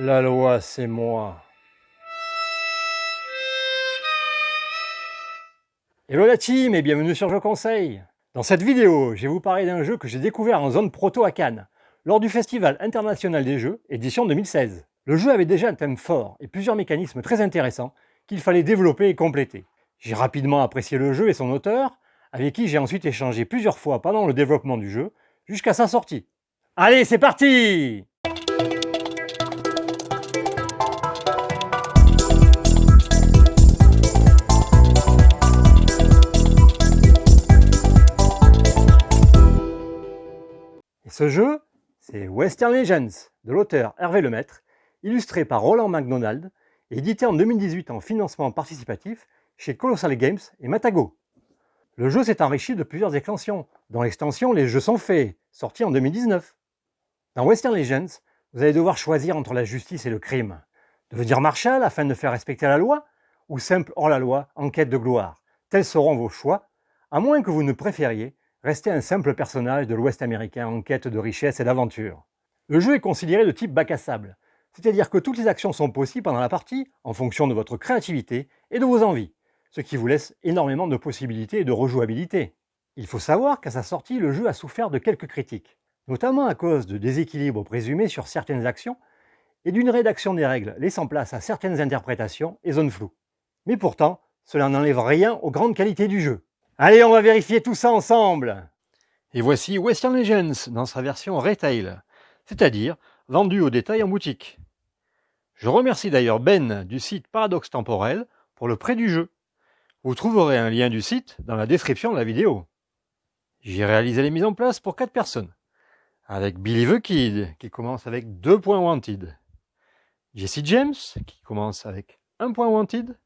La loi, c'est moi. Hello la team et bienvenue sur Jeux Conseil. Dans cette vidéo, je vais vous parler d'un jeu que j'ai découvert en zone proto à Cannes, lors du Festival international des jeux, édition 2016. Le jeu avait déjà un thème fort et plusieurs mécanismes très intéressants qu'il fallait développer et compléter. J'ai rapidement apprécié le jeu et son auteur, avec qui j'ai ensuite échangé plusieurs fois pendant le développement du jeu, jusqu'à sa sortie. Allez, c'est parti! Et ce jeu, c'est Western Legends, de l'auteur Hervé Lemaître, illustré par Roland McDonald, et édité en 2018 en financement participatif chez Colossal Games et Matago. Le jeu s'est enrichi de plusieurs extensions, dont l'extension Les Jeux sont faits, sortie en 2019. Dans Western Legends, vous allez devoir choisir entre la justice et le crime. Devenir marshal afin de faire respecter la loi, ou simple hors-la-loi en quête de gloire. Tels seront vos choix, à moins que vous ne préfériez rester un simple personnage de l'Ouest américain en quête de richesse et d'aventure. Le jeu est considéré de type bac à sable, c'est-à-dire que toutes les actions sont possibles pendant la partie en fonction de votre créativité et de vos envies, ce qui vous laisse énormément de possibilités et de rejouabilité. Il faut savoir qu'à sa sortie, le jeu a souffert de quelques critiques, notamment à cause de déséquilibres présumés sur certaines actions et d'une rédaction des règles laissant place à certaines interprétations et zones floues. Mais pourtant, cela n'enlève rien aux grandes qualités du jeu. Allez, on va vérifier tout ça ensemble. Et voici Western Legends dans sa version retail, c'est-à-dire vendu au détail en boutique. Je remercie d'ailleurs Ben du site Paradoxe Temporel pour le prêt du jeu. Vous trouverez un lien du site dans la description de la vidéo. J'ai réalisé les mises en place pour 4 personnes, avec Billy the Kid qui commence avec 2 points wanted, Jesse James qui commence avec 1 point wanted,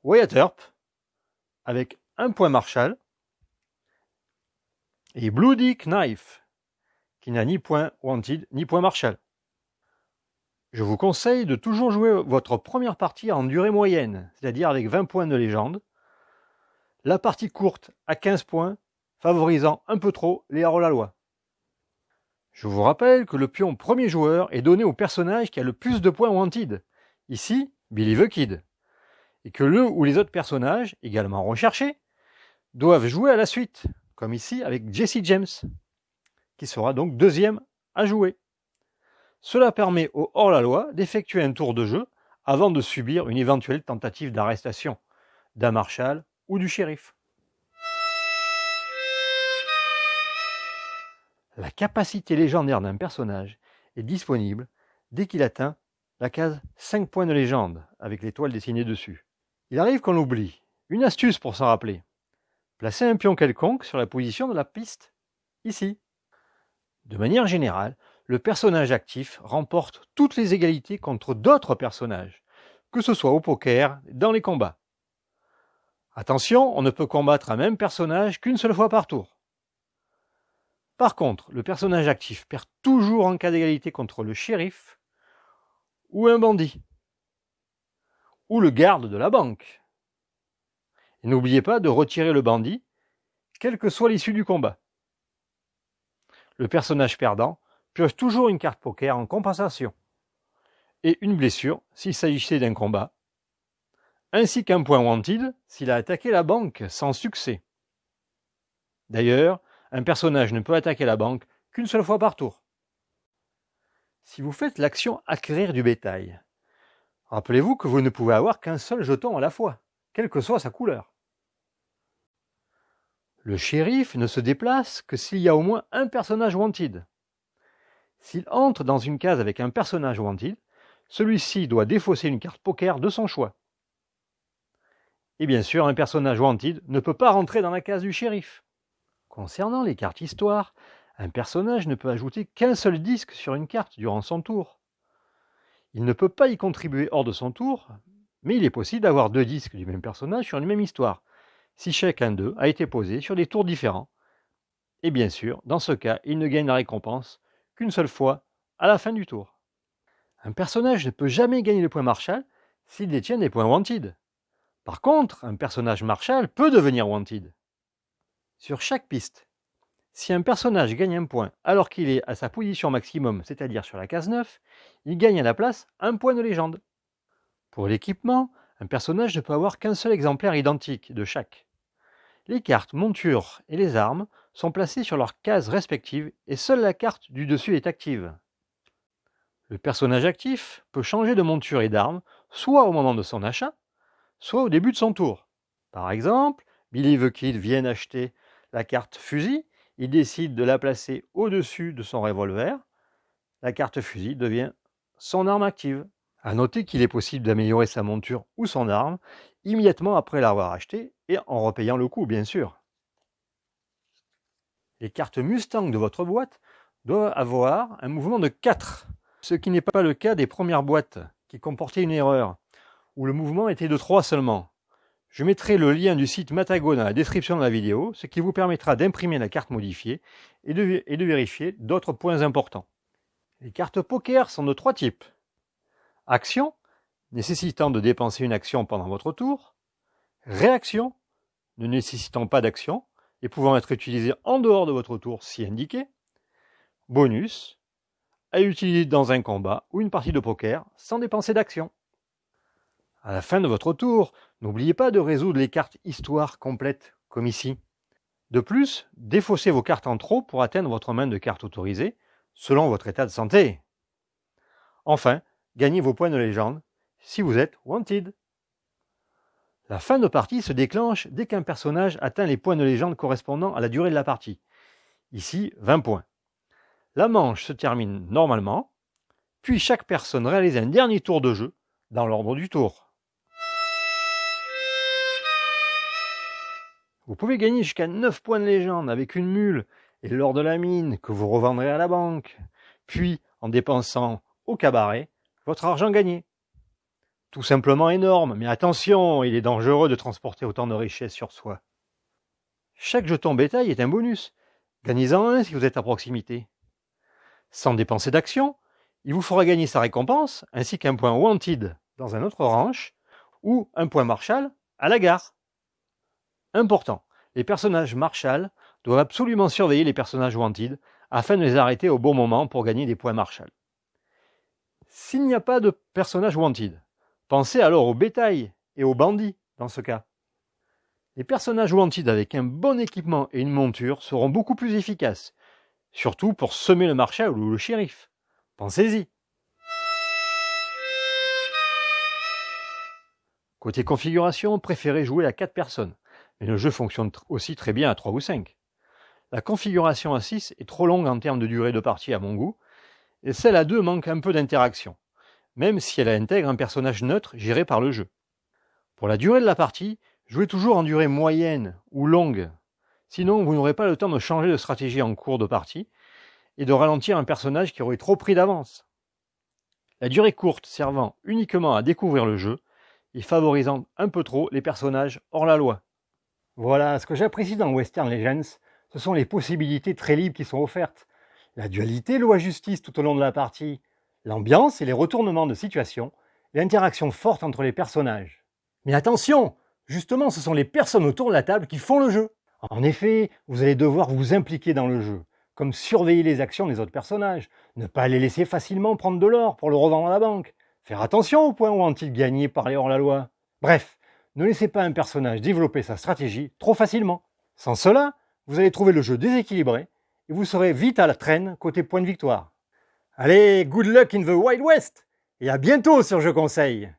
Wyatt Earp avec 1 point Marshall, et Bloody Knife, qui n'a ni point wanted ni point Marshall. Je vous conseille de toujours jouer votre première partie en durée moyenne, c'est-à-dire avec 20 points de légende, la partie courte à 15 points, favorisant un peu trop les hors-la-loi. Je vous rappelle que le pion premier joueur est donné au personnage qui a le plus de points wanted, ici Billy the Kid, et que le ou les autres personnages, également recherchés, doivent jouer à la suite, comme ici avec Jesse James, qui sera donc deuxième à jouer. Cela permet au hors-la-loi d'effectuer un tour de jeu avant de subir une éventuelle tentative d'arrestation d'un marshal ou du shérif. La capacité légendaire d'un personnage est disponible dès qu'il atteint la case 5 points de légende avec l'étoile dessinée dessus. Il arrive qu'on l'oublie. Une astuce pour s'en rappeler. Placez un pion quelconque sur la position de la piste, ici. De manière générale, le personnage actif remporte toutes les égalités contre d'autres personnages, que ce soit au poker, dans les combats. Attention, on ne peut combattre un même personnage qu'une seule fois par tour. Par contre, le personnage actif perd toujours en cas d'égalité contre le shérif ou un bandit, ou le garde de la banque. Et n'oubliez pas de retirer le bandit, quelle que soit l'issue du combat. Le personnage perdant pioche toujours une carte poker en compensation, et une blessure s'il s'agissait d'un combat, ainsi qu'un point wanted s'il a attaqué la banque sans succès. D'ailleurs, un personnage ne peut attaquer la banque qu'une seule fois par tour. Si vous faites l'action acquérir du bétail, rappelez-vous que vous ne pouvez avoir qu'un seul jeton à la fois, quelle que soit sa couleur. Le shérif ne se déplace que s'il y a au moins un personnage wanted. S'il entre dans une case avec un personnage wanted, celui-ci doit défausser une carte poker de son choix. Et bien sûr, un personnage wanted ne peut pas rentrer dans la case du shérif. Concernant les cartes histoire, un personnage ne peut ajouter qu'un seul disque sur une carte durant son tour. Il ne peut pas y contribuer hors de son tour, mais il est possible d'avoir 2 disques du même personnage sur une même histoire, si chacun d'eux a été posé sur des tours différents. Et bien sûr, dans ce cas, il ne gagne la récompense qu'une seule fois à la fin du tour. Un personnage ne peut jamais gagner le point Marshall s'il détient des points wanted. Par contre, un personnage Marshall peut devenir wanted. Sur chaque piste, Si un personnage gagne un point alors qu'il est à sa position maximum, c'est-à-dire sur la case 9, il gagne à la place un point de légende. Pour l'équipement, un personnage ne peut avoir qu'un seul exemplaire identique de chaque. Les cartes montures et les armes sont placées sur leurs cases respectives et seule la carte du dessus est active. Le personnage actif peut changer de monture et d'arme soit au moment de son achat, soit au début de son tour. Par exemple, Billy the Kid vient d'acheter la carte fusil, il décide de la placer au-dessus de son revolver, la carte fusil devient son arme active. A noter qu'il est possible d'améliorer sa monture ou son arme immédiatement après l'avoir acheté et en repayant le coût bien sûr. Les cartes Mustang de votre boîte doivent avoir un mouvement de 4, ce qui n'est pas le cas des premières boîtes qui comportaient une erreur, où le mouvement était de 3 seulement. Je mettrai le lien du site Matago dans la description de la vidéo, ce qui vous permettra d'imprimer la carte modifiée et de vérifier d'autres points importants. Les cartes poker sont de 3 types. Action, nécessitant de dépenser une action pendant votre tour. Réaction, ne nécessitant pas d'action et pouvant être utilisée en dehors de votre tour si indiqué. Bonus, à utiliser dans un combat ou une partie de poker sans dépenser d'action. À la fin de votre tour, n'oubliez pas de résoudre les cartes histoire complètes, comme ici. De plus, défaussez vos cartes en trop pour atteindre votre main de cartes autorisées, selon votre état de santé. Enfin, gagnez vos points de légende si vous êtes Wanted. La fin de partie se déclenche dès qu'un personnage atteint les points de légende correspondant à la durée de la partie. Ici, 20 points. La manche se termine normalement, puis chaque personne réalise un dernier tour de jeu dans l'ordre du tour. Vous pouvez gagner jusqu'à 9 points de légende avec une mule et l'or de la mine que vous revendrez à la banque, puis en dépensant au cabaret votre argent gagné. Tout simplement énorme, mais attention, il est dangereux de transporter autant de richesses sur soi. Chaque jeton bétail est un bonus. Gagnez-en un si vous êtes à proximité. Sans dépenser d'action, il vous fera gagner sa récompense, ainsi qu'un point Wanted dans un autre ranch, ou un point Marshall à la gare. Important, les personnages Marshall doivent absolument surveiller les personnages Wanted, afin de les arrêter au bon moment pour gagner des points Marshall. S'il n'y a pas de personnage Wanted, pensez alors au bétail et aux bandits dans ce cas. Les personnages Wanted avec un bon équipement et une monture seront beaucoup plus efficaces, surtout pour semer le marshal ou le shérif. Pensez-y. Côté configuration, préférez jouer à 4 personnes, mais le jeu fonctionne aussi très bien à 3 ou 5. La configuration à 6 est trop longue en termes de durée de partie à mon goût, et celle à 2 manque un peu d'interaction, même si elle intègre un personnage neutre géré par le jeu. Pour la durée de la partie, jouez toujours en durée moyenne ou longue, sinon vous n'aurez pas le temps de changer de stratégie en cours de partie et de ralentir un personnage qui aurait trop pris d'avance. La durée courte servant uniquement à découvrir le jeu et favorisant un peu trop les personnages hors la loi. Voilà, ce que j'apprécie dans Western Legends, ce sont les possibilités très libres qui sont offertes. La dualité loi-justice tout au long de la partie, l'ambiance et les retournements de situation, et l'interaction forte entre les personnages. Mais attention, justement, ce sont les personnes autour de la table qui font le jeu. En effet, vous allez devoir vous impliquer dans le jeu, comme surveiller les actions des autres personnages, ne pas les laisser facilement prendre de l'or pour le revendre à la banque, faire attention aux points où ont-ils gagné par les hors-la-loi. Bref, ne laissez pas un personnage développer sa stratégie trop facilement. Sans cela, vous allez trouver le jeu déséquilibré et vous serez vite à la traîne côté point de victoire. Allez, good luck in the Wild West et à bientôt sur Je Conseille.